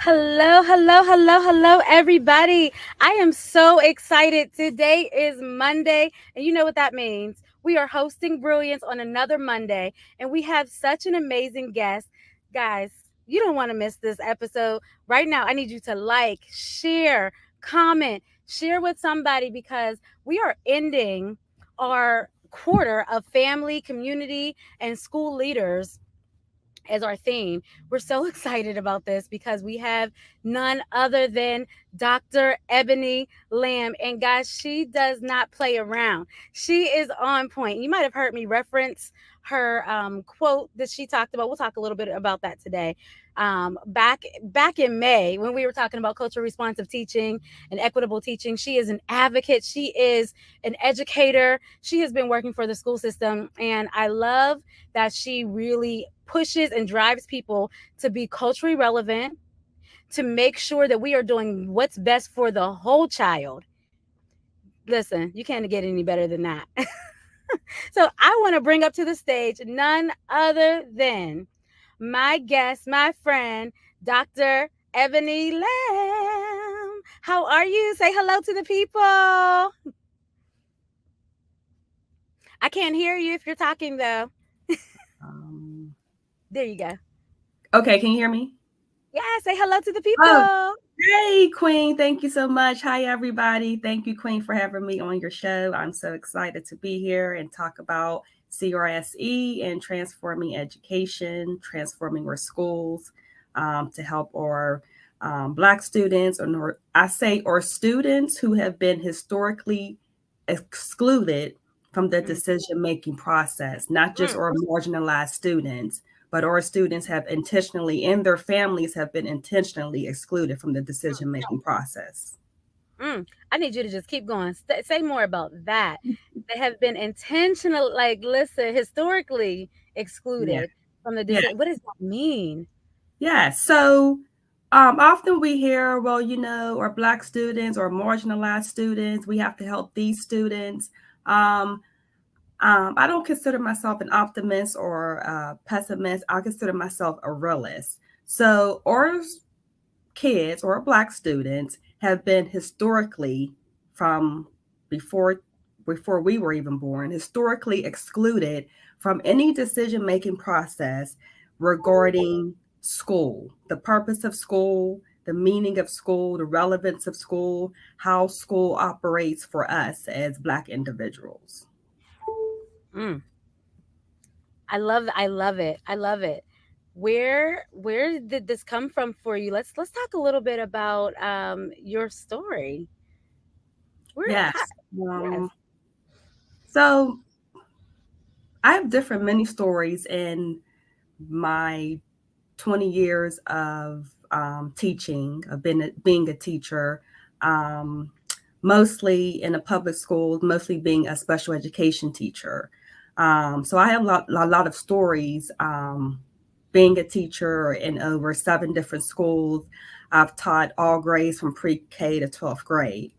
Hello, hello, hello, hello, everybody. I am so excited. Today is Monday, and you know what that means. We are hosting Brilliance on another Monday, and we have such an amazing guest. Guys, you don't want to miss this episode. Right now, I need you to like, share, comment, share with somebody because we are ending our quarter of family, community, and school leaders as our theme. We're so excited about this because we have none other than Dr. Ebonie Lamb. And guys, she does not play around. She is on point. You might have heard me reference her quote that she talked about. We'll talk a little bit about that today. Back in May, when we were talking about culturally responsive teaching and equitable teaching, she is an advocate. She is an educator. She has been working for the school system, and I love that she really pushes and drives people to be culturally relevant, to make sure that we are doing what's best for the whole child. Listen, you can't get any better than that. So I want to bring up to the stage none other than my guest, my friend, Dr. Ebonie Lamb. How are you? Say hello to the people. I can't hear you if you're talking, though. Um, There you go. okay, can you hear me? Yeah, say hello to the Oh, people. hey, Queen. Thank you so much. Hi, everybody. Thank you, Queen, for having me on your show. I'm so excited to be here and talk about CRSE and transforming education, transforming our schools to help our Black students, or I say, or students who have been historically excluded from the Mm, decision-making process, not just mm, our marginalized students, but our students have intentionally, and their families have been intentionally excluded from the decision-making process. I need you to just keep going. Say more about that. They have been intentional, like, listen, historically Yeah, excluded from the yeah, decision. What does that mean? yeah. So often we hear, well, our Black students or marginalized students, we have to help these students. Um, I don't consider myself an optimist or a pessimist. I consider myself a realist. So our kids or Black students have been historically, from before before we were even born, historically excluded from any decision making process regarding school, the purpose of school, the meaning of school, the relevance of school, how school operates for us as Black individuals. Mm, I love it. I love it. Where did this come from for you? Let's talk a little bit about your story. Where how, Yes. yes. So I have different many stories in my 20 years of teaching, of being a teacher, um, mostly in a public school, mostly being a special education teacher. So I have a lot of stories being a teacher in over 7 different schools. I've taught all grades from pre-K to 12th grade.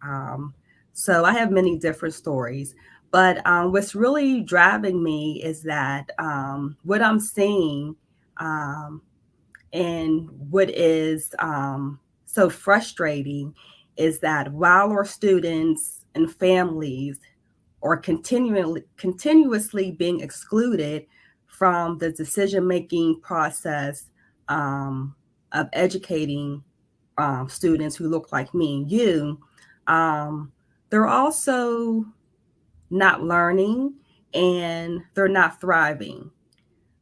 So I have many different stories. But what's really driving me is that what I'm seeing um, and what is so frustrating is that while our students and families are continuously being excluded from the decision making process um, of educating students who look like me and you, um, they're also not learning and they're not thriving.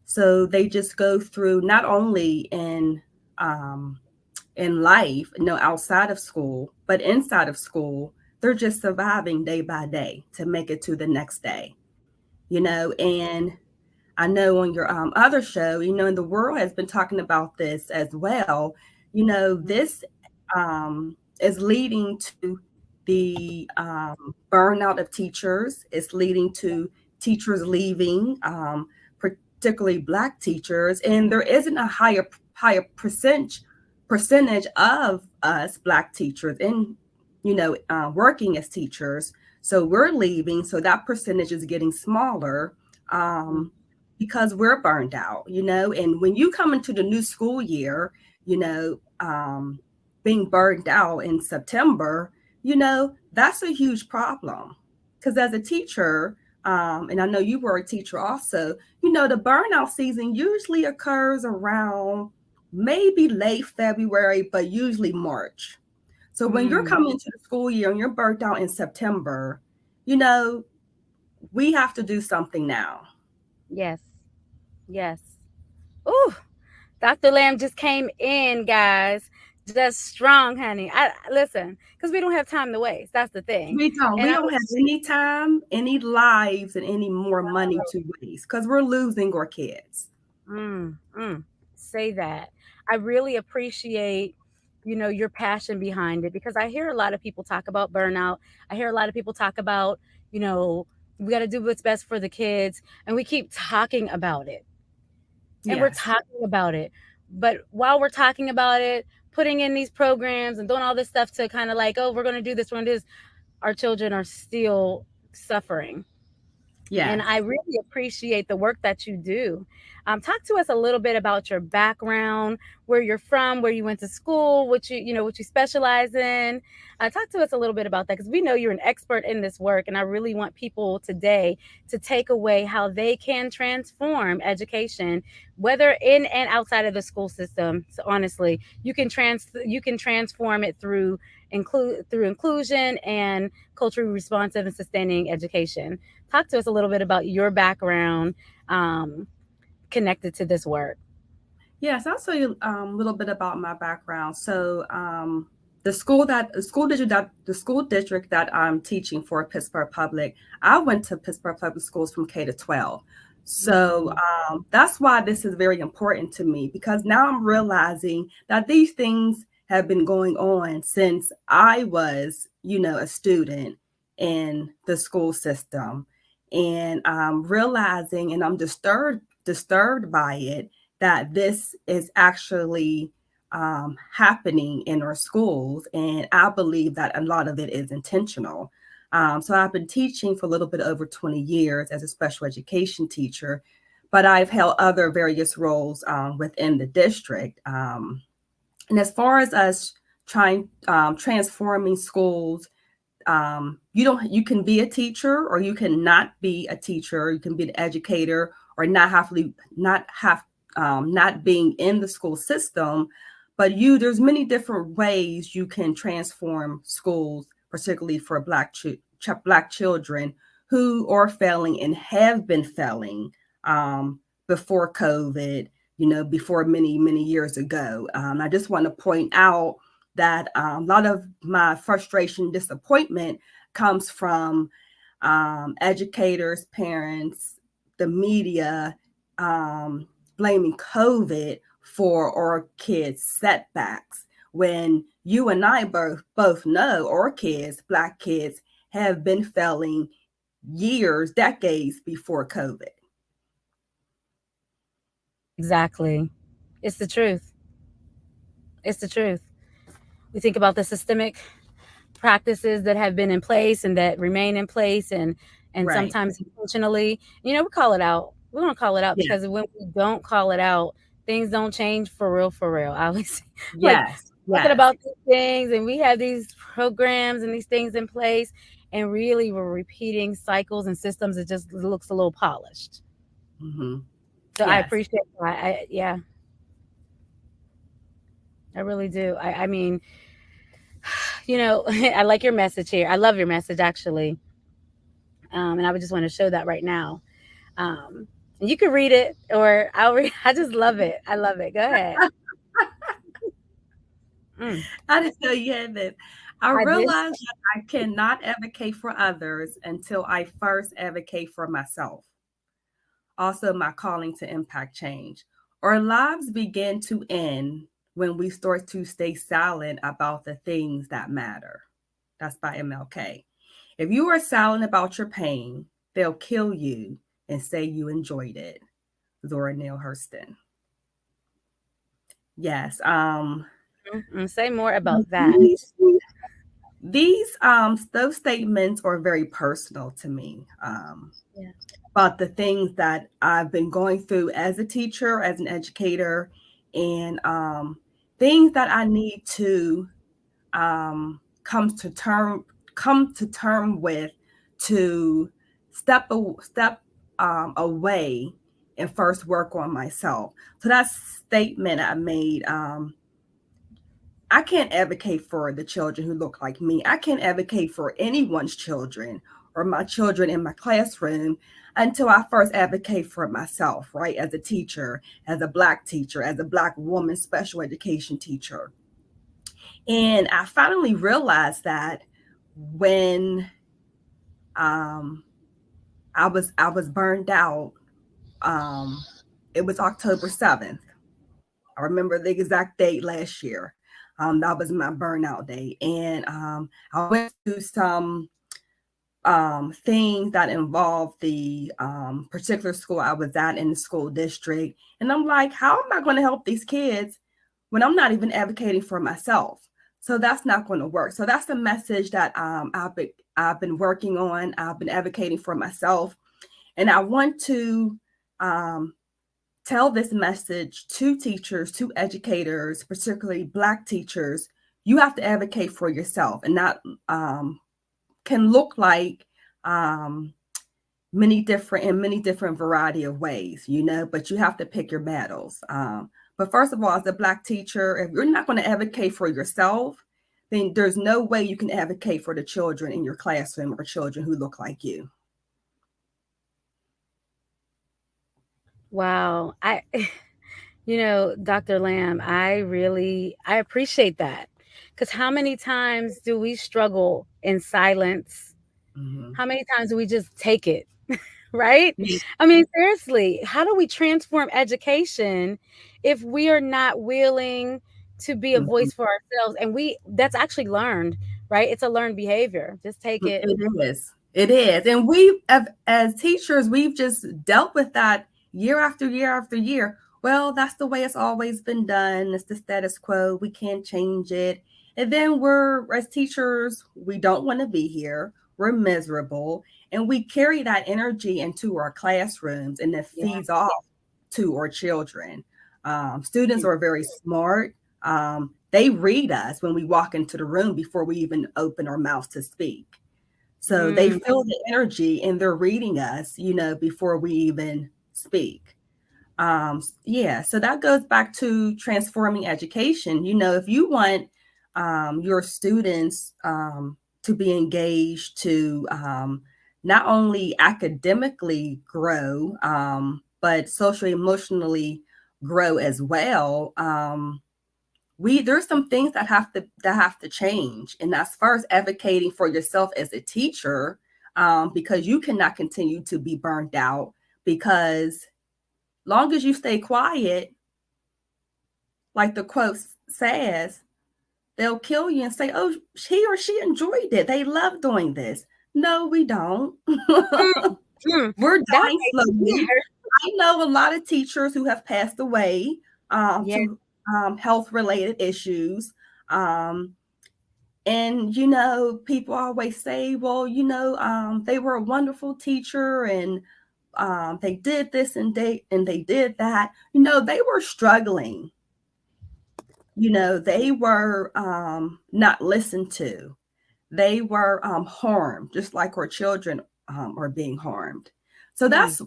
So they just go through not only um, in life, outside of school, but inside of school, they're just surviving day by day to make it to the next day. And I know on your other show, and the world has been talking about this as well. This is leading to the burnout of teachers. It's leading to teachers leaving, particularly Black teachers, and there isn't a higher percentage of us Black teachers in working as teachers. So we're leaving, so that percentage is getting smaller Mm, because we're burned out. And when you come into the new school year, you know, being burned out in September, that's a huge problem. Because as a teacher, and I know you were a teacher also, the burnout season usually occurs around maybe late February, but usually March. So when you're Mm, coming into the school year and you're burnt out in September, you know, we have to do something now. yes, yes. Ooh, Dr. Lamb just came in, guys. Just strong, honey. I listen, because we don't have time to waste. That's the thing. We don't. And We I don't have was any time, any lives, and any more money to waste because we're losing our kids. mm, mm, say that. I really appreciate, your passion behind it because I hear a lot of people talk about burnout. I hear a lot of people talk about, you know, we got to do what's best for the kids, and we keep talking about it. And we're Yes. talking about it. But while we're talking about it, putting in these programs and doing all this stuff to kind of like, oh, we're going to do this, we're going to do this, our children are still suffering. And Yes. I really appreciate the work that you do. Talk to us a little bit about your background, where you're from, where you went to school, what you specialize in. Talk to us a little bit about that because we know you're an expert in this work, and I really want people today to take away how they can transform education, whether in and outside of the school system. So honestly, you can transform it through inclusion and culturally responsive and sustaining education. Talk to us a little bit about your background um, connected to this work. Yes, I'll tell you a little bit about my background. So, the school district that I'm teaching for, Pittsburgh Public, I went to Pittsburgh Public Schools from K to 12. So Mm, that's why this is very important to me because now I'm realizing that these things have been going on since I was, a student in the school system, and I'm realizing, and I'm disturbed by it that this is actually happening in our schools. And I believe that a lot of it is intentional. So I've been teaching for a little bit over 20 years as a special education teacher, but I've held other various roles within the district. And as far as us trying transforming schools, you can be a teacher or you can not be a teacher, you can be an educator or not being in the school system, but there's many different ways you can transform schools, particularly for black children who are failing and have been failing before COVID, before many years ago. I just want to point out that a lot of my frustration, disappointment comes from educators, parents, the media, um, blaming COVID for our kids' setbacks. When you and I both know our kids, black kids, have been failing years, decades before COVID. exactly. It's the truth. It's the truth. We think about the systemic practices that have been in place and that remain in place and Right. sometimes intentionally. We call it out. We're gonna call it out Yeah. because when we don't call it out, things don't change for real, for real. I was like Yes. talking Yes. about these things and we have these programs and these things in place and really we're repeating cycles and systems that just looks a little polished. Hmm. So I Yes. appreciate that. Yeah, I really do. I mean, I like your message here. I love your message actually. And I would just want to show that right now. And you can read it or I'll read. I just love it. I love it. Go ahead. Mm, I didn't know you had that. I I did. realized that I cannot advocate for others until I first advocate for myself. Also, my calling to impact change. Our lives begin to end when we start to stay silent about the things that matter. That's by MLK. If you are silent about your pain, they'll kill you and say you enjoyed it. Zora Neale Hurston. Yes. Say more about that. These those statements are very personal to me. Yeah. About the things that I've been going through as a teacher, as an educator, and things that I need to um, come to term come to term with to step away and first work on myself. So that statement I made, I can't advocate for the children who look like me. I can't advocate for anyone's children or my children in my classroom until I first advocate for myself, right? As a teacher, as a Black teacher, as a Black woman special education teacher. And I finally realized that when um, I was burned out. Um, it was October 7th. I remember the exact date last year. That was my burnout day, and I went through some things that involved the particular school I was at in the school district, and I'm like, how am I going to help these kids when I'm not even advocating for myself? So that's not going to work. So that's the message that I've been working on. I've been advocating for myself, and I want to um, tell this message to teachers, to educators, particularly Black teachers. You have to advocate for yourself, and that can look like um, many different variety of ways, but you have to pick your battles. But first of all, as a Black teacher, if you're not going to advocate for yourself, then there's no way you can advocate for the children in your classroom or children who look like you. Wow. Dr. Lamb, I appreciate that. Because how many times do we struggle in silence? Mm-hmm. How many times do we just take it? Right? I mean, seriously, how do we transform education if we are not willing to be a Mm-hmm. voice for ourselves? And that's actually learned, right? It's a learned behavior. Just take it. It is. It is. And we, as teachers, we've just dealt with that year after year after year. Well, that's the way it's always been done. It's the status quo. We can't change it. And then as teachers, we don't want to be here. We're miserable. And we carry that energy into our classrooms, and it Yeah. feeds off to our children. Students are very smart. They read us when we walk into the room before we even open our mouths to speak. So they Mm, feel the energy and they're reading us, before we even speak. Yeah, so that goes back to transforming education. If you want your students to be engaged, to not only academically grow, but socially, emotionally grow as well. There's some things that have to change, and that's first advocating for yourself as a teacher, because you cannot continue to be burnt out, because long as you stay quiet, like the quote says, they'll kill you and say, oh, he or she enjoyed it, they love doing this. No, we don't. mm, mm. We're That dying right slowly. there. I know a lot of teachers who have passed away Yeah. to health related issues. Um, and people always say, well, they were a wonderful teacher, and they did this and they did that. They were struggling. They were not listened to. They were harmed, just like our children are being harmed. So Mm, that's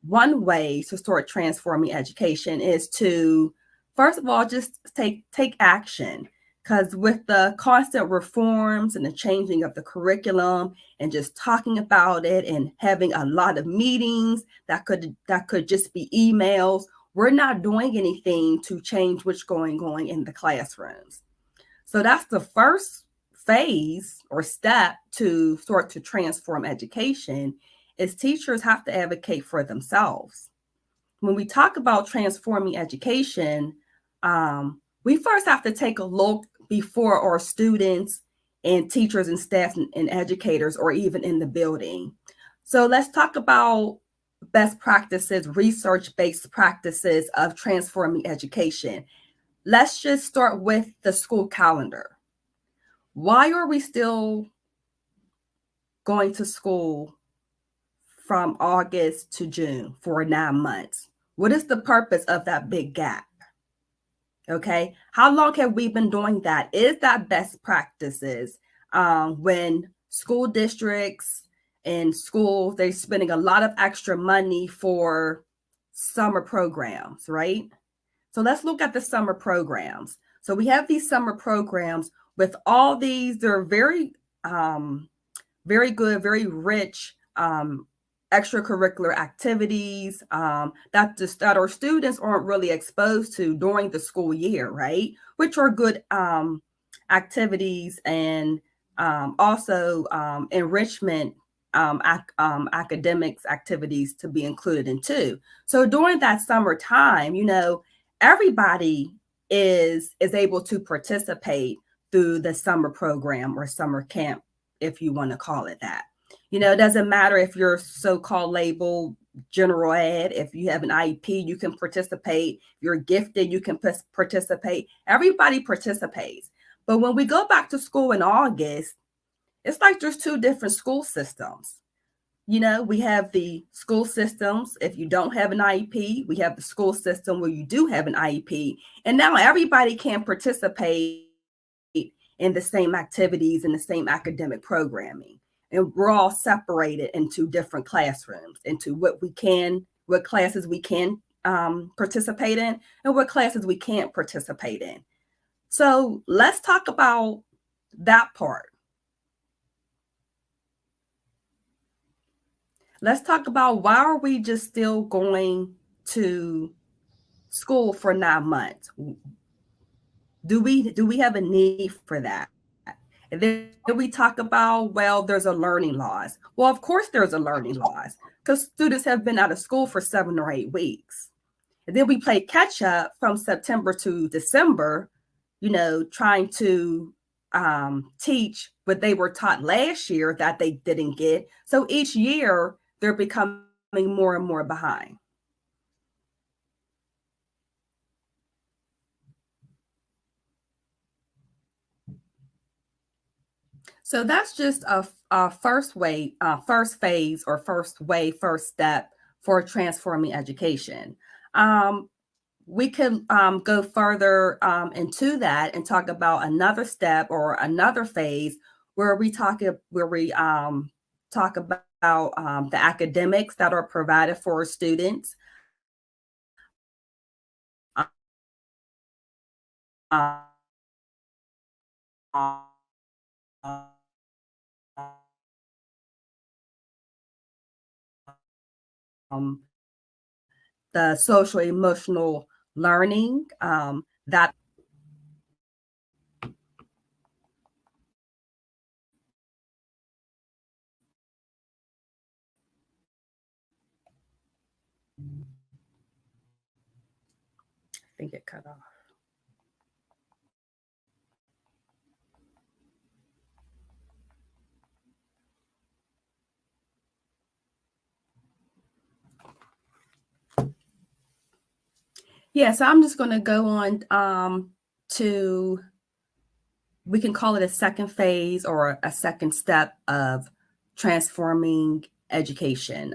one way to start transforming education, is to, first of all, just take action. Because with the constant reforms and the changing of the curriculum and just talking about it and having a lot of meetings that could just be emails, we're not doing anything to change what's going on in the classrooms. So that's the first phase or step to start to transform education, is teachers have to advocate for themselves. When we talk about transforming education, we first have to take a look before our students and teachers and staff and educators or even in the building. So let's talk about best practices, research-based practices of transforming education. Let's just start with the school calendar. Why are we still going to school from August to June for 9 months? What is the purpose of that big gap? Okay. How long have we been doing that? Is that best practices? When school districts and schools, they're spending a lot of extra money for summer programs, right? So let's look at the summer programs. So we have these summer programs with all these, they're um, very good, very rich extracurricular activities that our students aren't really exposed to during the school year, right? Which are good activities and also enrichment academics activities to be included in too. So during that summertime, everybody is able to participate through the summer program or summer camp, if you want to call it that. It doesn't matter if you're so-called labeled general ed. If you have an IEP, you can participate. If you're gifted, you can participate. Everybody participates. But when we go back to school in August, it's like there's two different school systems. We have the school systems. If you don't have an IEP, we have the school system where you do have an IEP. And now everybody can participate in the same activities and the same academic programming. And we're all separated into different classrooms, into what classes we can participate in and what classes we can't participate in. So let's talk about that part. Let's talk about, why are we just still going to school for 9 months? Do we have a need for that? And then we talk about, well, there's a learning loss. Well, of course there's a learning loss, because students have been out of school for 7 or 8 weeks. And then we play catch up from September to December, trying to teach what they were taught last year that they didn't get. So each year they're becoming more and more behind. So that's just a first phase or first step for transforming education. Um, we could go further into that and talk about another step or another phase where we talk about the academics that are provided for students. The social emotional learning that I think it cut off. Yeah, so I'm just going to go on to, we can call it a second phase or a second step of transforming education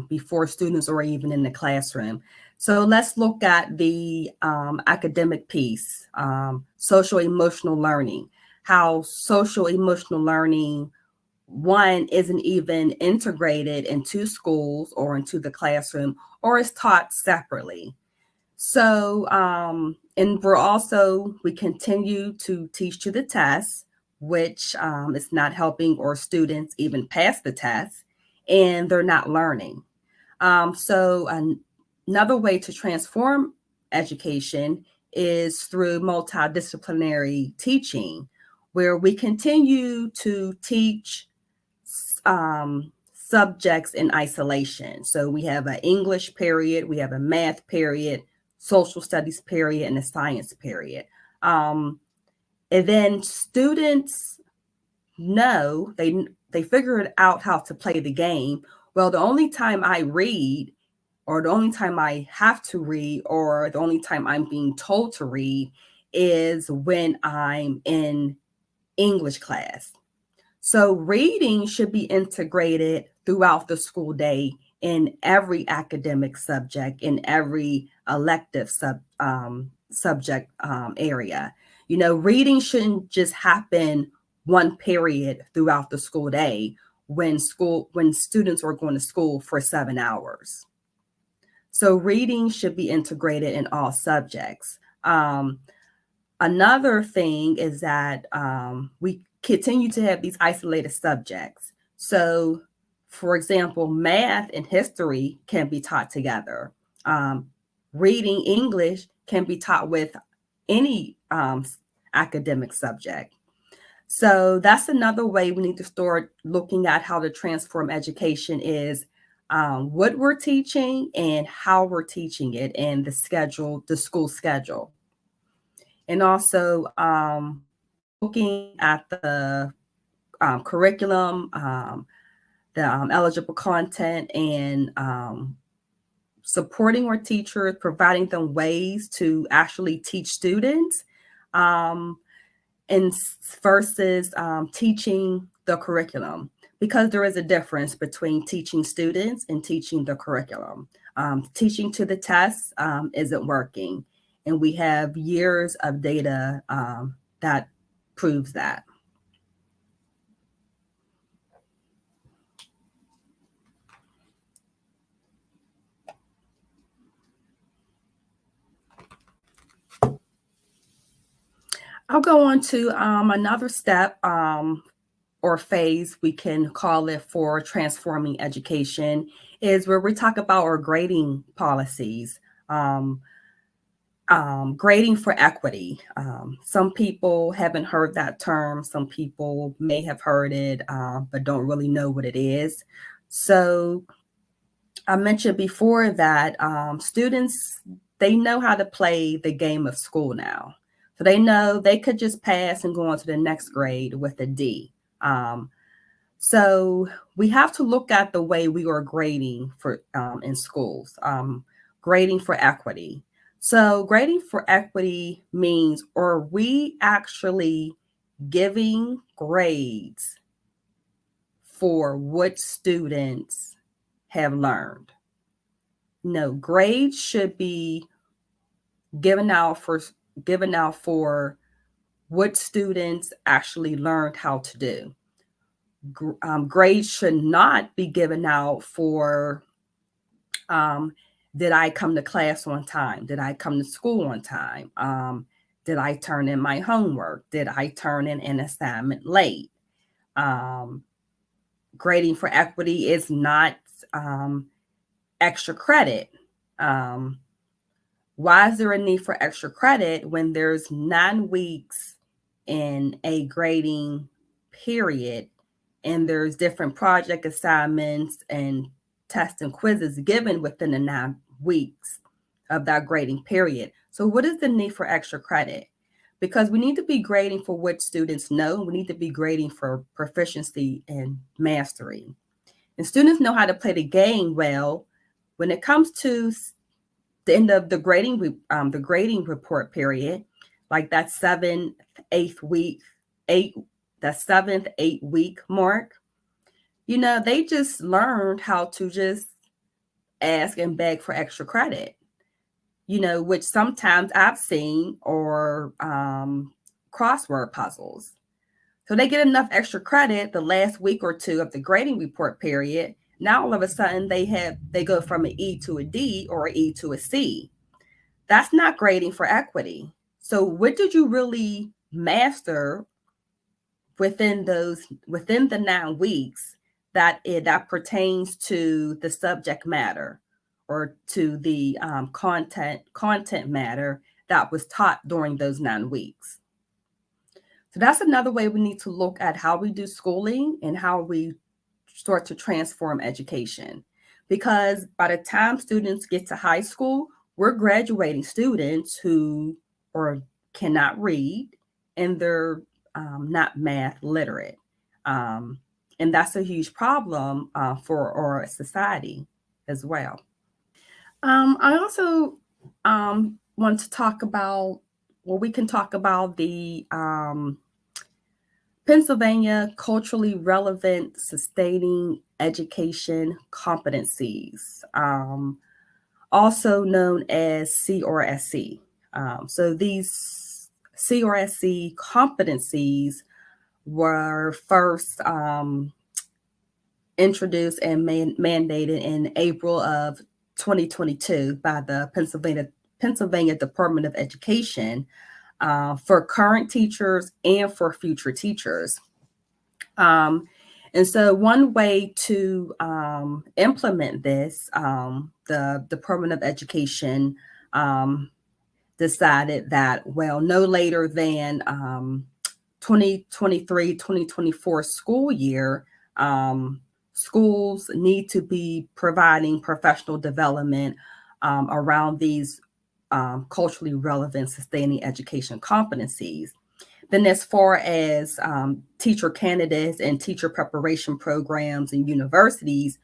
before students are even in the classroom. So let's look at the academic piece, social emotional learning, how social emotional learning, one, isn't even integrated into schools or into the classroom, or is taught separately. So, and we continue to teach to the test, which is not helping our students even pass the test, and they're not learning. Another way to transform education is through multidisciplinary teaching, where we continue to teach subjects in isolation. So we have an English period, we have a math period, social studies period, and a science period. And then students know, they figured out how to play the game. Well, the only time I read, or the only time I have to read, or the only time I'm being told to read, is when I'm in English class. So reading should be integrated throughout the school day in every academic subject, in every elective subject area. Reading shouldn't just happen one period throughout the school day when students are going to school for 7 hours. So reading should be integrated in all subjects. Another thing is that we continue to have these isolated subjects. So, for example, math and history can be taught together. Reading English can be taught with any academic subject. So that's another way we need to start looking at how to transform education is what we're teaching and how we're teaching it and the school schedule. And also looking at the curriculum, the eligible content, and supporting our teachers, providing them ways to actually teach students, and versus teaching the curriculum, because there is a difference between teaching students and teaching the curriculum. Teaching to the test isn't working, and we have years of data that proves that. I'll go on to another step or phase, we can call it, for transforming education, is where we talk about our grading policies. Grading for equity. Some people haven't heard that term. Some people may have heard it, but don't really know what it is. So I mentioned before that students, they know how to play the game of school now. So they know they could just pass and go on to the next grade with a D. So we have to look at the way we are grading for in schools, grading for equity. So grading for equity means, are we actually giving grades for what students have learned? No, grades should be given out for what students actually learned how to do. Grades should not be given out for did I come to class on time? Did I come to school on time? Did I turn in my homework? Did I turn in an assignment late? Grading for equity is not extra credit. Why is there a need for extra credit when there's 9 weeks in a grading period and there's different project assignments and tests and quizzes given within the 9 weeks of that grading period? So what is the need for extra credit? Because we need to be grading for what students know. We need to be grading for proficiency and mastery. And students know how to play the game well. When it comes to the end of the grading report period, like that seventh, 8th week mark, they just learned how to just ask and beg for extra credit, which sometimes I've seen, or crossword puzzles. So they get enough extra credit the last week or two of the grading report period. Now all of a sudden they go from an E to a D or an E to a C. That's not grading for equity. So what did you really master within the 9 weeks that pertains to the subject matter or to the content matter that was taught during those 9 weeks? So that's another way we need to look at how we do schooling and how we start to transform education. Because by the time students get to high school, we're graduating students who cannot read, and they're not math literate. And that's a huge problem for our society as well. I also want to talk about, we can talk about the Pennsylvania Culturally Relevant Sustaining Education Competencies, also known as CRSC. So these CRSC competencies were first introduced and mandated in April of 2022 by the Pennsylvania Department of Education for current teachers and for future teachers. Um, and so, one way to implement this, the Department of Education decided that, well, no later than 2023-2024 school year, schools need to be providing professional development around these culturally relevant sustaining education competencies. Then, as far as teacher candidates and teacher preparation programs in universities,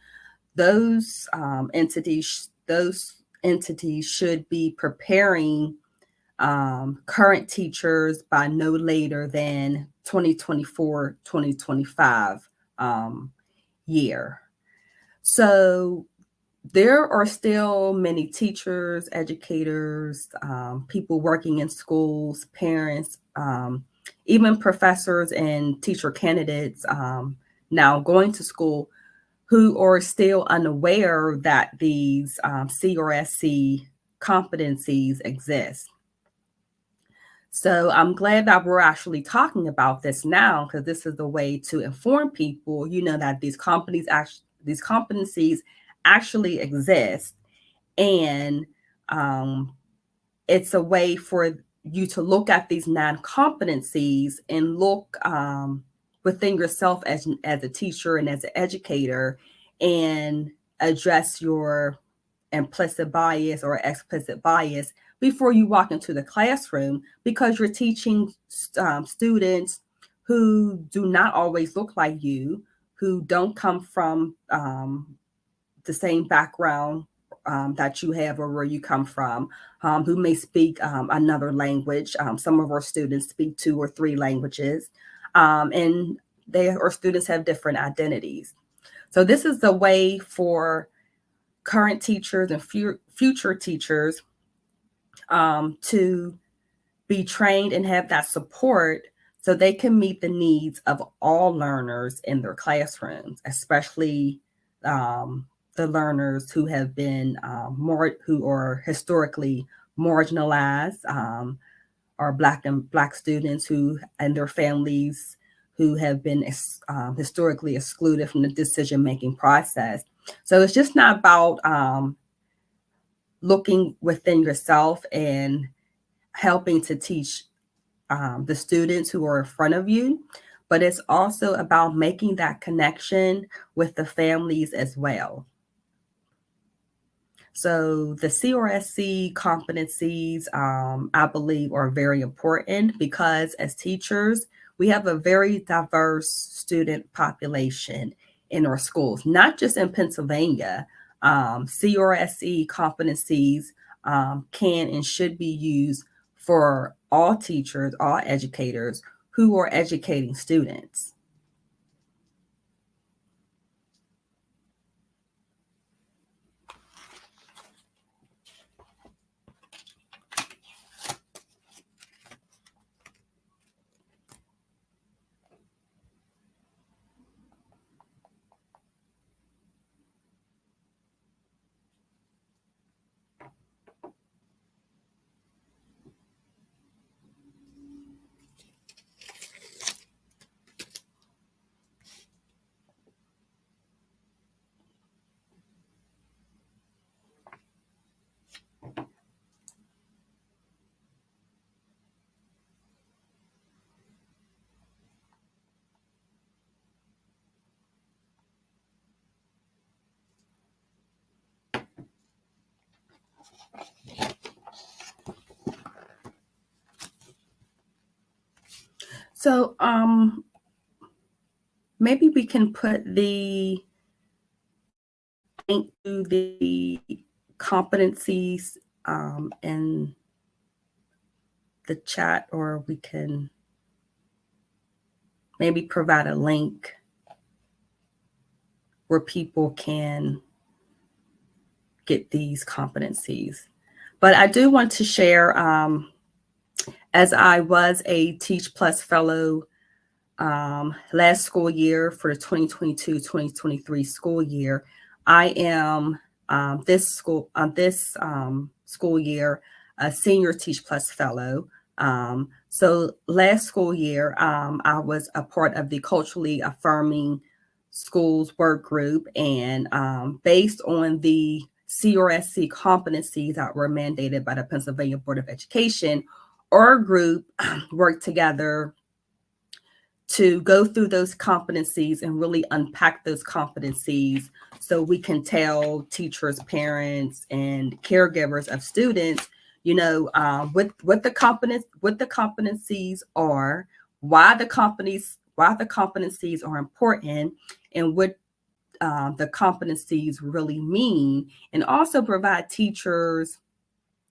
those entities should be preparing current teachers by no later than 2024-2025 year. So there are still many teachers, educators, people working in schools, parents, even professors and teacher candidates now going to school who are still unaware that these CRSC competencies exist. So I'm glad that we're actually talking about this now, because this is the way to inform people, that these competencies actually exist, and it's a way for you to look at these non-competencies and look within yourself as a teacher and as an educator, and address your implicit bias or explicit bias before you walk into the classroom, because you're teaching students who do not always look like you, who don't come from the same background that you have or where you come from, who may speak another language. Some of our students speak 2 or 3 languages, and our students have different identities. So this is the way for current teachers and future teachers to be trained and have that support so they can meet the needs of all learners in their classrooms, especially the learners who have been who are historically marginalized, or Black students who and their families who have been historically excluded from the decision-making process. So it's just not about looking within yourself and helping to teach the students who are in front of you, but it's also about making that connection with the families as well. So the CRSC competencies, I believe, are very important, because as teachers, we have a very diverse student population in our schools, not just in Pennsylvania. CRSC competencies can and should be used for all teachers, all educators who are educating students. So maybe we can put the link to the competencies in the chat, or we can maybe provide a link where people can get these competencies. But I do want to share, as I was a Teach Plus Fellow last school year for the 2022-2023 school year, I am this school year a senior Teach Plus Fellow. So last school year, I was a part of the culturally affirming schools work group, and based on the CRSC competencies that were mandated by the Pennsylvania Board of Education, our group worked together to go through those competencies and really unpack those competencies so we can tell teachers, parents, and caregivers of students, what the competencies are, why the competencies are important, and what the competencies really mean, and also provide teachers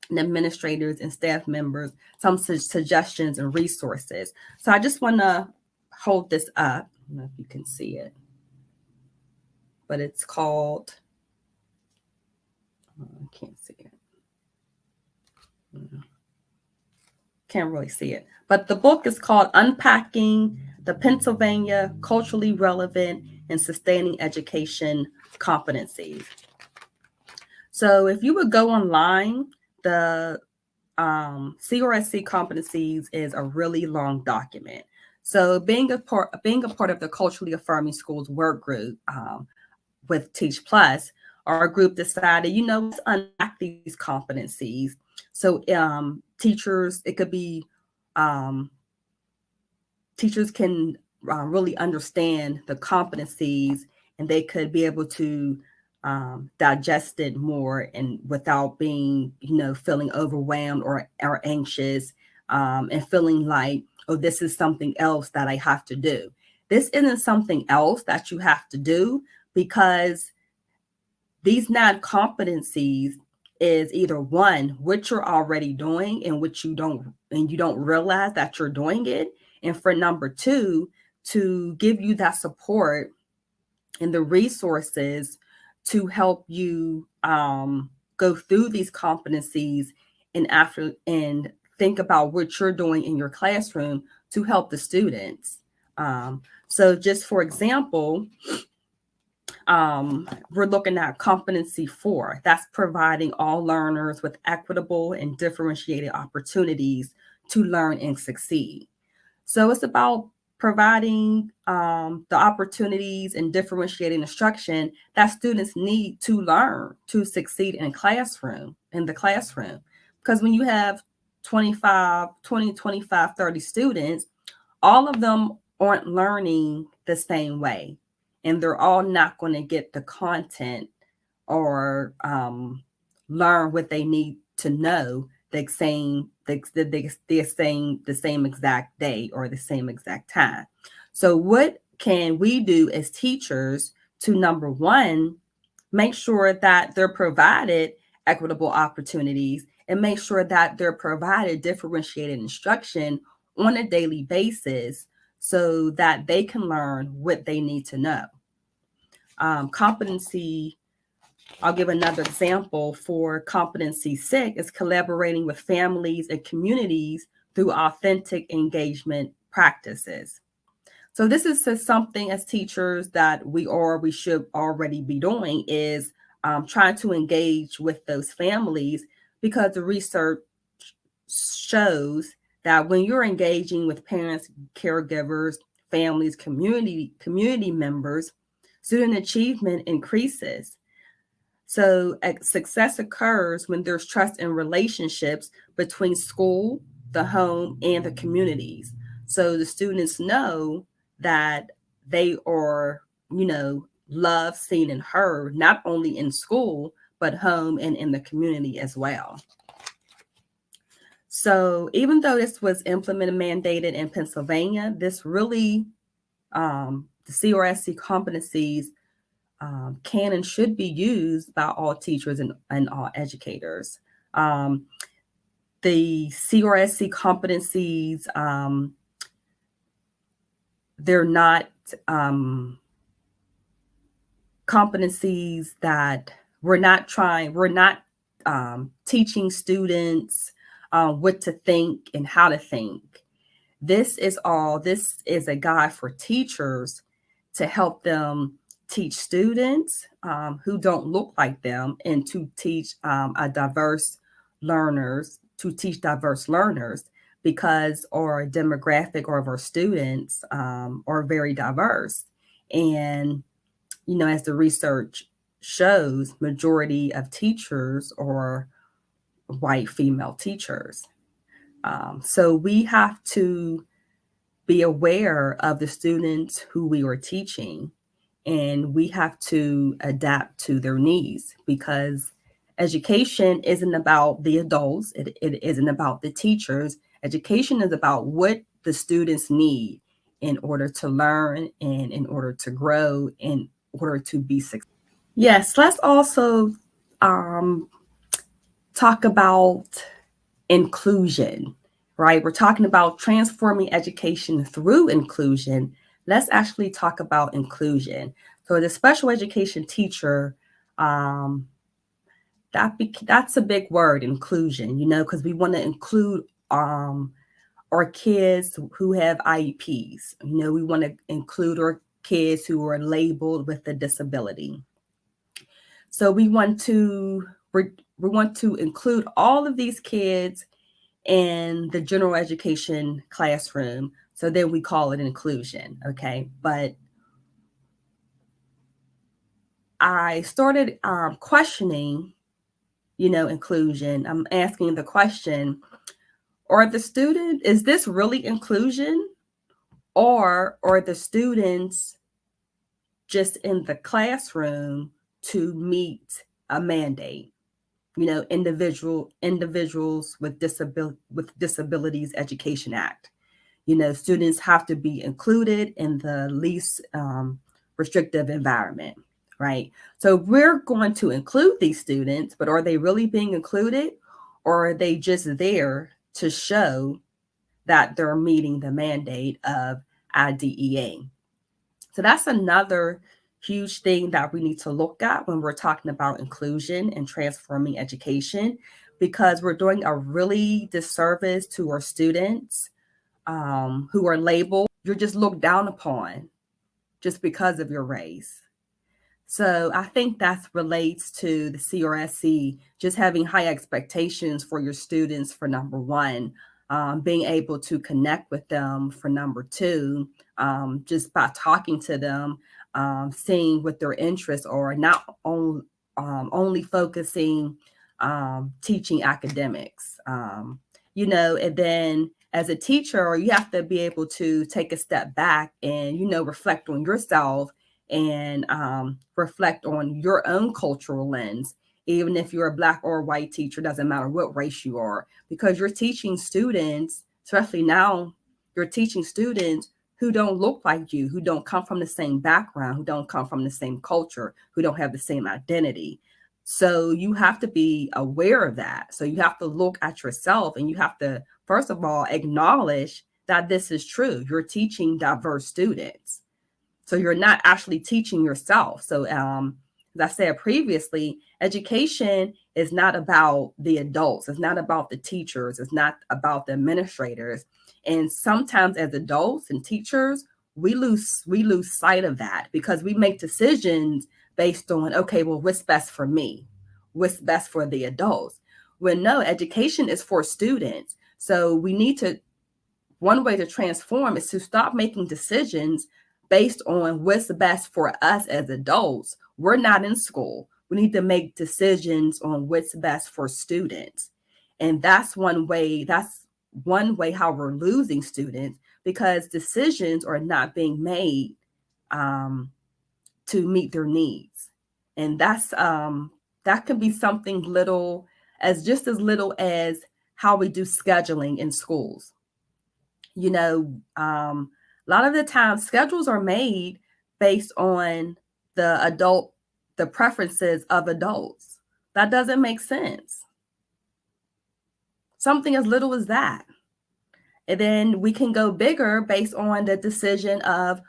and administrators and staff members some suggestions and resources. So I just want to hold this up. I don't know if you can see it, but it's called, I can't see it. Can't really see it. But the book is called Unpacking the Pennsylvania Culturally Relevant and Sustaining Education Competencies. So if you would go online, the CRSC competencies is a really long document. So being a part of the culturally affirming schools work group with Teach Plus, our group decided, let's unpack these competencies. So teachers, it could be teachers can really understand the competencies, and they could be able to digest it more, and without being, feeling overwhelmed or anxious, and feeling like, oh, this is something else that I have to do. This isn't something else that you have to do, because these 9 competencies is either one, what you're already doing and you don't realize that you're doing it. And for number 2, to give you that support and the resources to help you go through these competencies, and think about what you're doing in your classroom to help the students. So just for example, we're looking at competency 4. That's providing all learners with equitable and differentiated opportunities to learn and succeed. So it's about providing the opportunities and differentiating instruction that students need to learn to succeed in the classroom. Because when you have 20, 25, 30 students, all of them aren't learning the same way, and they're all not going to get the content or learn what they need to know the same exact day or the same exact time. So what can we do as teachers to, number 1, make sure that they're provided equitable opportunities, and make sure that they're provided differentiated instruction on a daily basis so that they can learn what they need to know. Competency, I'll give another example for competency 6, is collaborating with families and communities through authentic engagement practices. So this is something as teachers that we should already be doing, is trying to engage with those families, because the research shows that when you're engaging with parents, caregivers, families, community members, student achievement increases. So success occurs when there's trust and relationships between school, the home, and the communities. So the students know that they are, loved, seen, and heard, not only in school, but home and in the community as well. So even though this was implemented, mandated in Pennsylvania, this really, the CRSC competencies can and should be used by all teachers and all educators. The CRSC competencies, they're not competencies that we're not teaching students what to think and how to think. This is a guide for teachers to help them teach students who don't look like them, and to teach a diverse learners, to teach diverse learners, because our demographic or of our students are very diverse. And, as the research shows, majority of teachers are white female teachers. So we have to be aware of the students who we are teaching, and we have to adapt to their needs, because education isn't about the adults, it isn't about the teachers. Education is about what the students need in order to learn and in order to grow, in order to be successful. Yes, let's also um, talk about inclusion, right? We're talking about transforming education through inclusion. Let's actually talk about inclusion. So, the special education teacher, um, that's a big word, inclusion. Because we want to include our kids who have IEPs. We want to include our kids who are labeled with a disability. So we want to include all of these kids in the general education classroom. So then we call it inclusion, okay? But I started questioning, inclusion. I'm asking the question, is this really inclusion? Or are the students just in the classroom to meet a mandate? Individuals with Disabilities Education Act. Students have to be included in the least restrictive environment, right? So we're going to include these students, but are they really being included, or are they just there to show that they're meeting the mandate of IDEA? So that's another huge thing that we need to look at when we're talking about inclusion and transforming education, because we're doing a really disservice to our students who are labeled. You're just looked down upon just because of your race. So I think that relates to the CRSC, just having high expectations for your students, for number one, being able to connect with them for number two, just by talking to them, seeing what their interests are, not only focusing teaching academics, and then as a teacher, you have to be able to take a step back and, reflect on yourself and reflect on your own cultural lens. Even if you're a Black or a white teacher, doesn't matter what race you are, because you're teaching students, especially now, you're teaching students who don't look like you, who don't come from the same background, who don't come from the same culture, who don't have the same identity. So you have to be aware of that. So you have to look at yourself, and you have to, first of all, acknowledge that this is true. You're teaching diverse students. So you're not actually teaching yourself. So as I said previously, education is not about the adults. It's not about the teachers. It's not about the administrators. And sometimes as adults and teachers, we lose sight of that, because we make decisions based on, okay, well, what's best for me? What's best for the adults? When no, education is for students. So we need to, one way to transform is to stop making decisions based on what's best for us as adults. We're not in school. We need to make decisions on what's best for students. And that's one way how we're losing students, because decisions are not being made to meet their needs. And that can be something as little as how we do scheduling in schools. A lot of the time schedules are made based on the preferences of adults. That doesn't make sense. Something as little as that. And then we can go bigger based on the decision of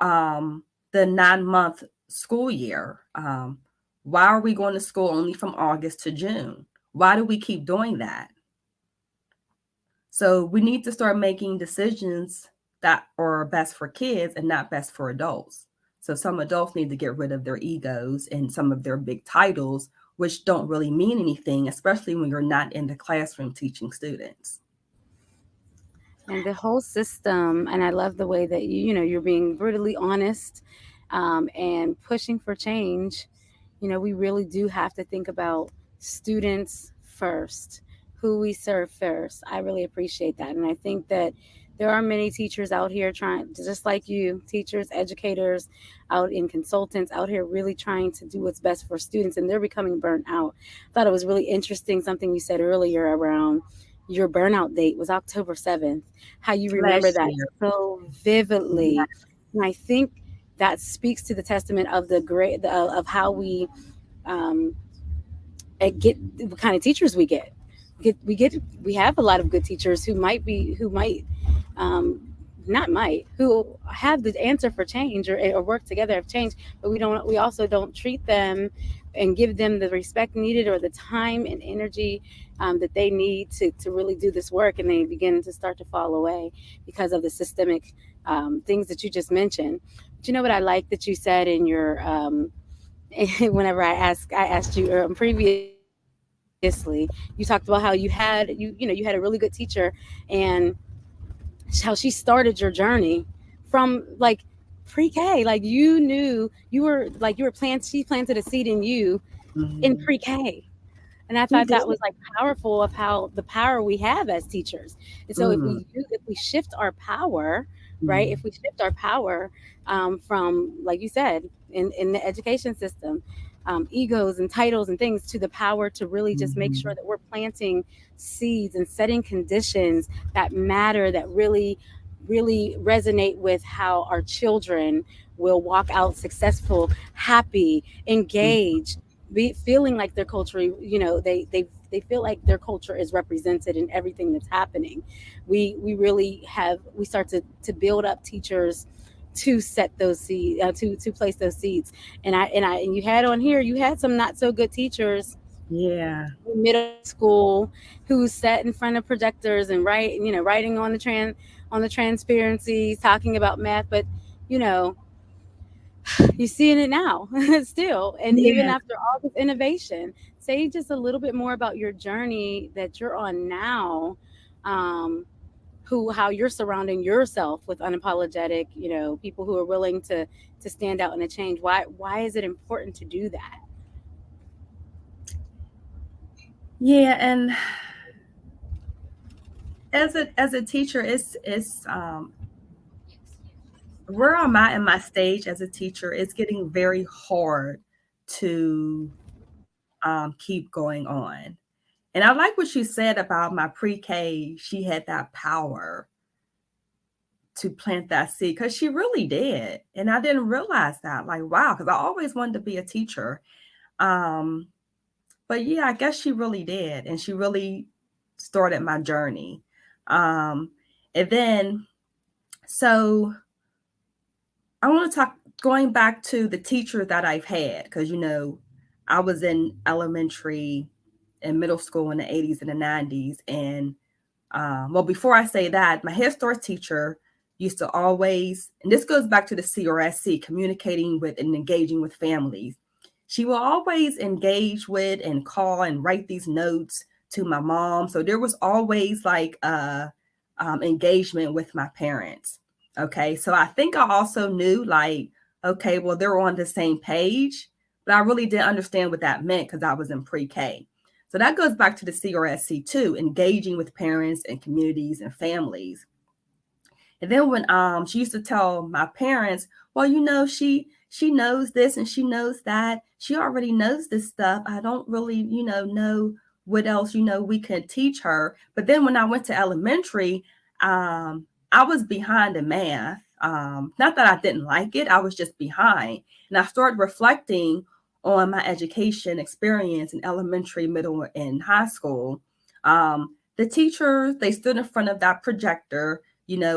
the 9-month school year. Why are we going to school only from August to June? Why do we keep doing that? So we need to start making decisions that are best for kids and not best for adults. So some adults need to get rid of their egos and some of their big titles, which don't really mean anything, especially when you're not in the classroom teaching students. And the whole system, and I love the way that you're being brutally honest, and pushing for change. We really do have to think about students first, who we serve first. I really appreciate that. And I think that there are many teachers out here trying, just like you, teachers, educators, out in consultants out here really trying to do what's best for students, and they're becoming burnt out. I thought it was really interesting something you said earlier around your burnout date was October 7th, how you remember Last that year. so Yeah. vividly. And I think that speaks to the testament of the great of how we um, get what kind of teachers we get. We have a lot of good teachers who might um, not might who have the answer for change, or work together have change, but we also don't treat them and give them the respect needed or the time and energy that they need to really do this work, and they begin to start to fall away because of the systemic things that you just mentioned. But you know what I like that you said in your whenever I asked you previously, you talked about how you had a really good teacher, and how she started your journey from like pre-K. Like you knew you were plant she planted a seed in you in Mhm. pre-K. And I He thought did. that was like powerful of how the power we have as teachers. And so Mm. if we shift our power, right? Mm. If we shift our power from, like you said, in the education system, egos and titles and things, to the power to really just make sure Mhm. that we're planting seeds and setting conditions that matter, that really resonate with how our children will walk out successful, happy, Mm. engaged, feeling like their culture, they feel like their culture is represented in everything that's happening. We start to build up teachers to set those seeds, to place those seeds. And you had on here, you had some not so good teachers Yeah. in middle school who sat in front of projectors and writing on the transparencies, talking about math, but you know you're seeing it now still, and even Yeah. after all this innovation. Say just a little bit more about your journey that you're on now, um, who how you're surrounding yourself with unapologetic, people who are willing to stand out in a change. Why is it important to do that? Yeah. And as a teacher, it's where I'm at in my stage as a teacher, it's getting very hard to keep going on. And I like what you said about my pre-K. She had that power to plant that seed because she really did. And I didn't realize that. Like, wow, because I always wanted to be a teacher. Um, but yeah, I guess she really did. And she really started my journey. Um, and then, so I want to talk going back to the teacher that I've had, because, I was in elementary and middle school in the 80s and the 90s. And well, before I say that, my history teacher used to always, and this goes back to the CRSC, communicating with and engaging with families. She will always engage with and call and write these notes to my mom. So there was always like engagement with my parents. Okay. So I think I also knew, like, okay, well, they're on the same page, but I really didn't understand what that meant because I was in pre-K. So that goes back to the CRSC too, engaging with parents and communities and families. And then when she used to tell my parents, well, she knows this and she knows that. She already knows this stuff. I don't really, know what else, we can teach her. But then when I went to elementary, I was behind in math. Not that I didn't like it, I was just behind. And I started reflecting on my education experience in elementary, middle, and high school. The teachers, they stood in front of that projector.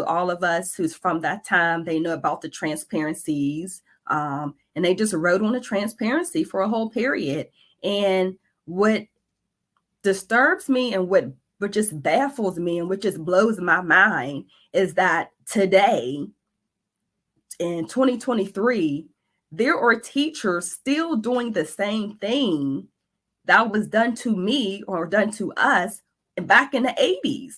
All of us who's from that time, they know about the transparencies. And they just wrote on the transparency for a whole period. And what disturbs me and what just baffles me and what just blows my mind is that today in 2023, there are teachers still doing the same thing that was done to me or done to us back in the 80s.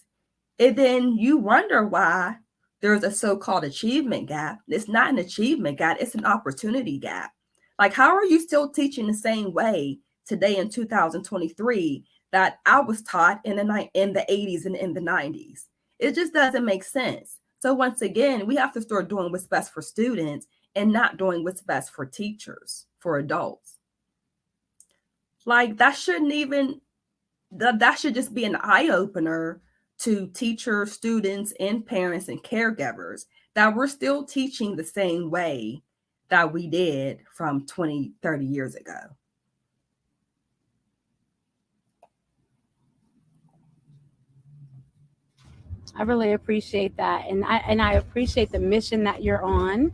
And then you wonder why there's a so-called achievement gap. It's not an achievement gap, it's an opportunity gap. Like, how are you still teaching the same way today in 2023 that I was taught in the 80s and in the 90s? It just doesn't make sense. So once again, we have to start doing what's best for students and not doing what's best for teachers, for adults. Like, that should just be an eye opener to teachers, students, and parents and caregivers that we're still teaching the same way that we did from 20, 30 years ago. I really appreciate that, and I appreciate the mission that you're on,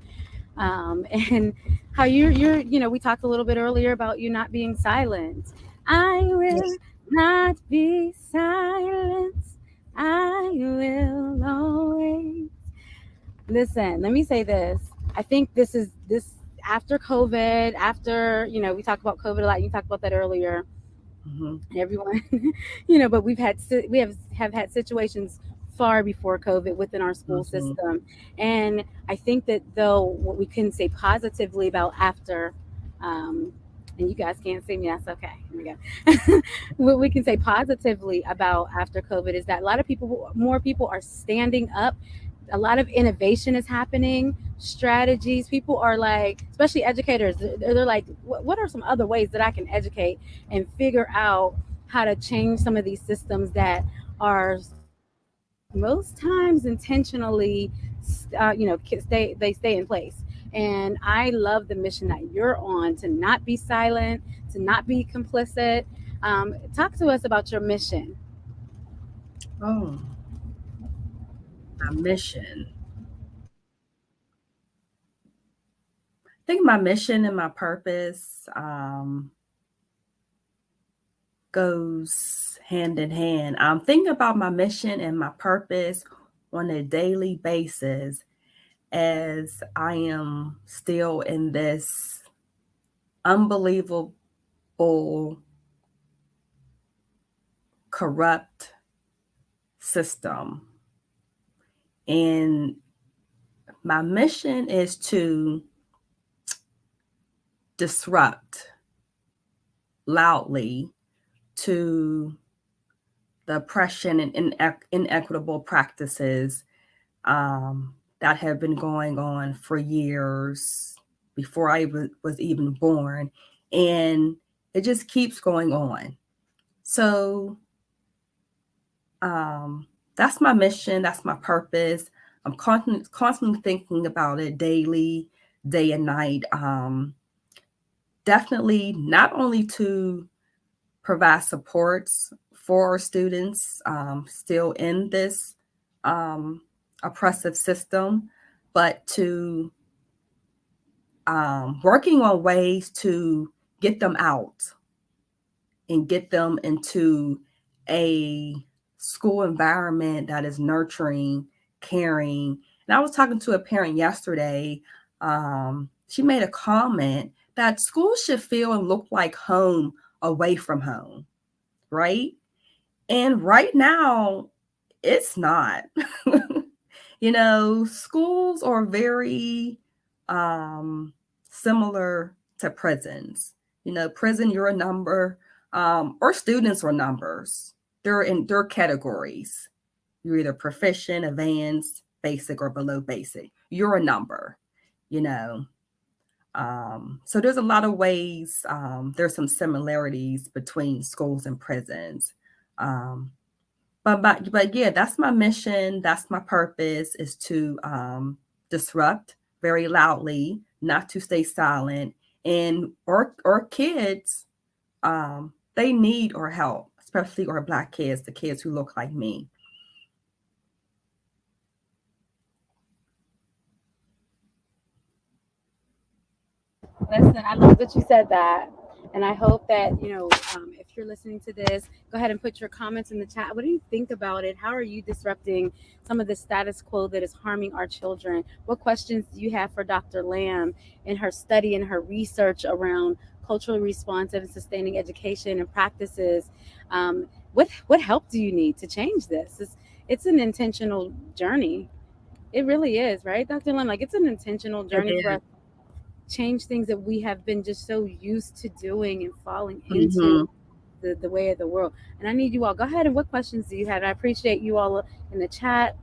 and how we talked a little bit earlier about you not being silent. I will Yes. not be silent. I will always listen. Let me say this. I think this after COVID, after we talk about COVID a lot. You talked about that earlier. Mm-hmm. Everyone, but we have had situations far before COVID within our school Mm-hmm. system, and I think that though what we can say positively about after, um, and you guys can't see me, that's okay. Here we go. What we can say positively about after COVID is that a lot of people, more people, are standing up. A lot of innovation is happening, strategies. People are like, especially educators, they're like, what are some other ways that I can educate and figure out how to change some of these systems that are most times intentionally, they stay in place. And I love the mission that you're on, to not be silent, to not be complicit. Talk to us about your mission. Oh, my mission. I think my mission and my purpose um, goes hand in hand. I'm thinking about my mission and my purpose on a daily basis as I am still in this unbelievable, corrupt system. And my mission is to disrupt loudly to the oppression and inequitable practices that have been going on for years before I was even born. And it just keeps going on. So um, that's my mission, that's my purpose. I'm constantly thinking about it daily, day and night. Definitely not only to provide supports for our students still in this um, oppressive system, but to working on ways to get them out and get them into a school environment that is nurturing, caring. And I was talking to a parent yesterday. She made a comment that schools should feel and look like home away from home, right? And right now, it's not. Schools are very um, similar to prisons. Prison, you're a number, or students are numbers. They're categories. You're either proficient, advanced, basic, or below basic. You're a number. You know. So there's a lot of ways. There's some similarities between schools and prisons. Um, but yeah, that's my mission. That's my purpose, is to disrupt very loudly, not to stay silent. And our kids, they need our help, especially our Black kids, the kids who look like me. Listen, I love that you said that. And I hope that, if you're listening to this, go ahead and put your comments in the chat. What do you think about it? How are you disrupting some of the status quo that is harming our children? What questions do you have for Dr. Lamb in her study and her research around culturally responsive and sustaining education and practices? What help do you need to change this? It's an intentional journey. It really is, right, Dr. Lamb? Like, it's an intentional It journey for is. us change things that we have been just so used to doing and falling into Mm-hmm. the way of the world. And I need you all, go ahead, and what questions do you have? I appreciate you all in the chat,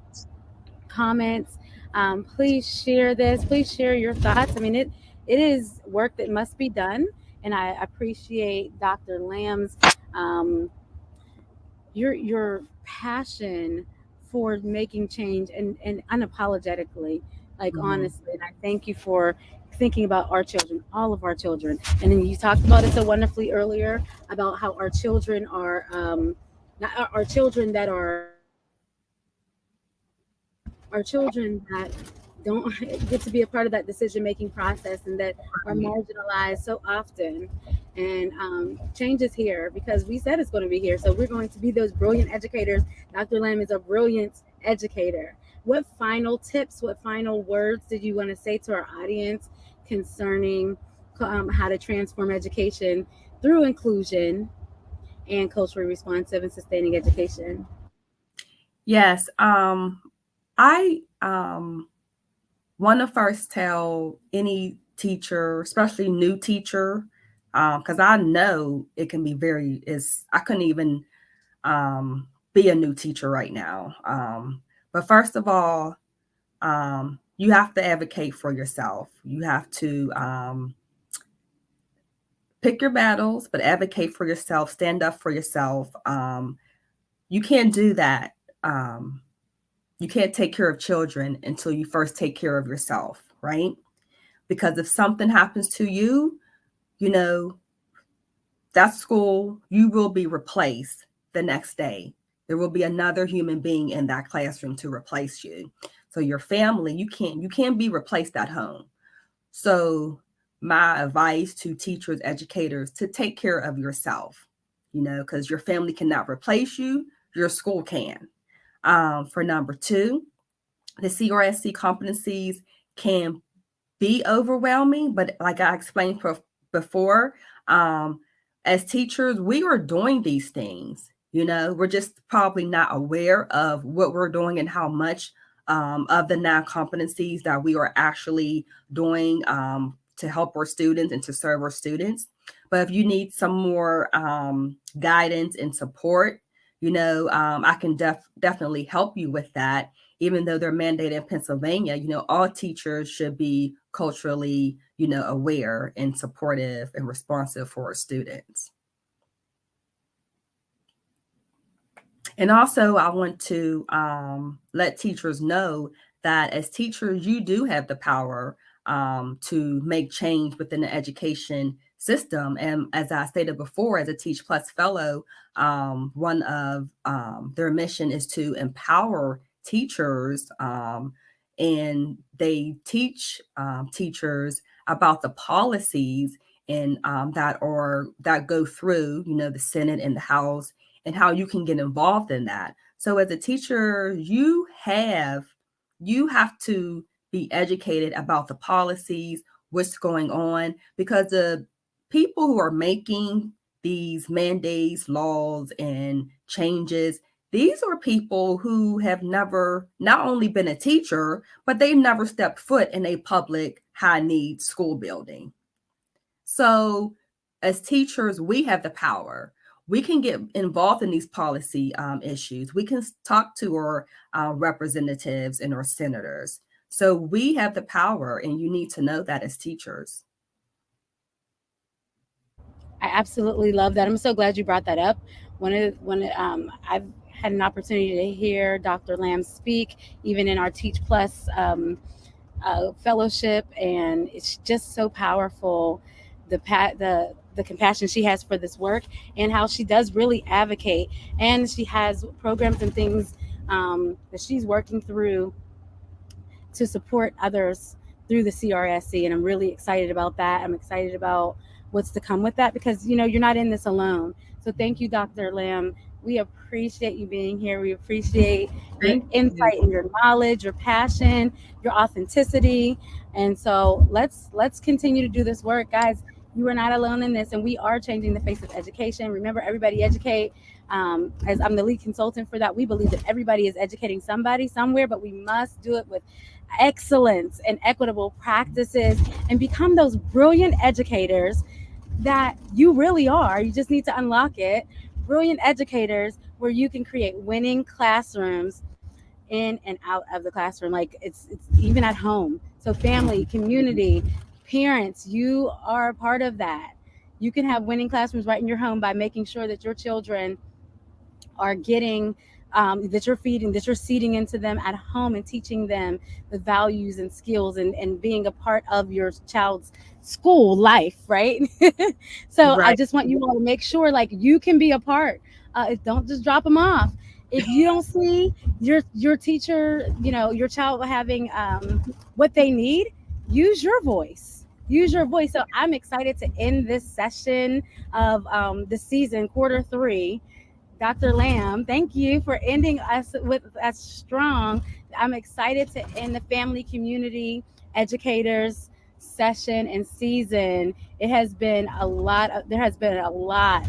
comments. Please share this. Please share your thoughts. I mean, it is work that must be done. And I appreciate Dr. Lamb's um, your passion for making change and unapologetically, like, Mm-hmm. honestly. And I thank you for thinking about our children, all of our children. And then you talked about it so wonderfully earlier about how our children are not our children that are our children that don't get to be a part of that decision making process and that are Right. marginalized so often. And change is here because we said it's going to be here. So we're going to be those brilliant educators. Dr. Lamb is a brilliant educator. What final tips, what final words did you want to say to our audience concerning how to transform education through inclusion and culturally responsive and sustaining education? Yes. I want to first tell any teacher, especially new teacher, because I know it can be very. Is I couldn't even be a new teacher right now. But first of all, you have to advocate for yourself. You have to pick your battles, but advocate for yourself. Stand up for yourself. You can't do that. Um, you can't take care of children until you first take care of yourself, right? Because if something happens to you, you know, that school, you will be replaced the next day. There will be another human being in that classroom to replace you. So your family, you can't be replaced at home. So my advice to teachers, educators, to take care of yourself, because your family cannot replace you, your school can. For number two, the CRSC competencies can be overwhelming, but like I explained before, um, as teachers, we are doing these things. We're just probably not aware of what we're doing and how much of the non competencies that we are actually doing to help our students and to serve our students. But if you need some more guidance and support, I can definitely help you with that, even though they're mandated in Pennsylvania. All teachers should be culturally, aware and supportive and responsive for our students. And also, I want to let teachers know that as teachers, you do have the power to make change within the education system. And as I stated before, as a Teach Plus Fellow, one of their mission is to empower teachers, and they teach teachers about the policies and that go through, the Senate and the House, and how you can get involved in that. So as a teacher, you have to be educated about the policies, what's going on, because the people who are making these mandates, laws, and changes, these are people who have never not only been a teacher, but they've never stepped foot in a public high needs school building. So, as teachers, we have the power. We can get involved in these policy issues. We can talk to our representatives and our senators. So, we have the power, and you need to know that as teachers. I absolutely love that. I'm so glad you brought that up. I've had an opportunity to hear Dr. Lamb speak, even in our Teach Plus fellowship, and it's just so powerful. The compassion she has for this work and how she does really advocate, and she has programs and things that she's working through to support others through the CRSC, and I'm really excited about that. I'm excited about what's to come with that, because you're not in this alone. So thank you, Dr. Lamb. We appreciate you being here. We appreciate your Thank you. insight and your knowledge, your passion, your authenticity. And so let's continue to do this work, guys. You are not alone in this, and we are changing the face of education. Remember, everybody educate. As I'm the lead consultant for that, we believe that everybody is educating somebody somewhere, but we must do it with excellence and equitable practices and become those brilliant educators that you really are. You just need to unlock it. Brilliant educators where you can create winning classrooms in and out of the classroom. Like it's even at home. So family, community, parents, you are a part of that. You can have winning classrooms right in your home by making sure that your children are getting that you're feeding, that you're seeding into them at home and teaching them the values and skills, and being a part of your child's school life, right? So I Right. just want you all to make sure like you can be a part. Don't just drop them off. If you don't see your teacher, your child having what they need, use your voice. Use your voice. So I'm excited to end this session of the season, quarter three. Dr. Lamb, thank you for ending us with us strong. I'm excited to end the family community educators session and season. It has been a lot of, there has been a lot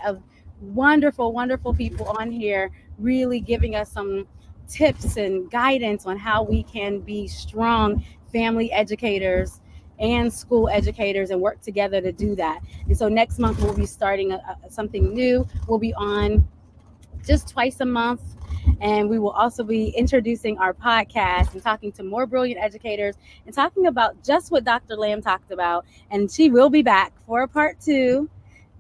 of wonderful, wonderful people on here really giving us some tips and guidance on how we can be strong family educators and school educators and work together to do that. And so next month we'll be starting something new. We'll be on just twice a month. And we will also be introducing our podcast and talking to more brilliant educators and talking about just what Dr. Lamb talked about. And she will be back for a part two.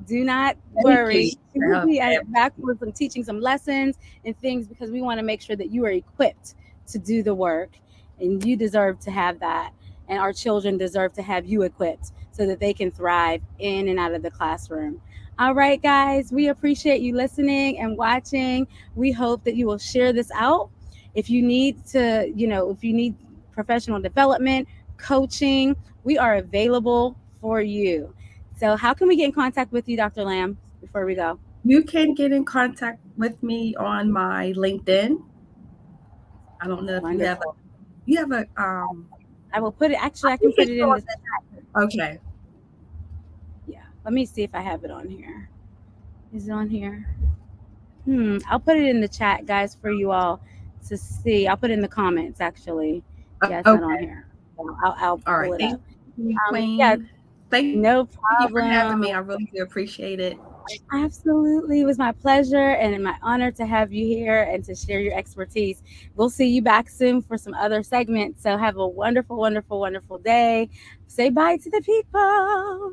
Do not Thank you. worry. She will be back with some teaching some lessons and things, because we want to make sure that you are equipped to do the work, and you deserve to have that. And our children deserve to have you equipped so that they can thrive in and out of the classroom. All right, guys, we appreciate you listening and watching. We hope that you will share this out. If you need to, if you need professional development, coaching, we are available for you. So, how can we get in contact with you, Dr. Lamb, before we go? You can get in contact with me on my LinkedIn. I don't know if Wonderful. you have a I will put it, actually, I I can think put it's it in on the, okay. yeah, let me see if I have it on here. Is it on here? I'll put it in the chat, guys, for you all to see. I'll put it in the comments, actually. Yeah, it's not on Okay. here. I'll All pull right. it Thank up. you, Yeah, Queen. Thank you for no having me. I really do problem. appreciate it. Absolutely. It was my pleasure and my honor to have you here and to share your expertise. We'll see you back soon for some other segments. So have a wonderful, wonderful, wonderful day. Say bye to the people.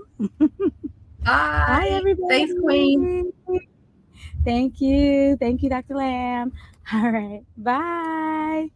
Bye, Bye. Thanks, Queen. everybody. Thank you. Thank you, Dr. Lamb. All right. Bye.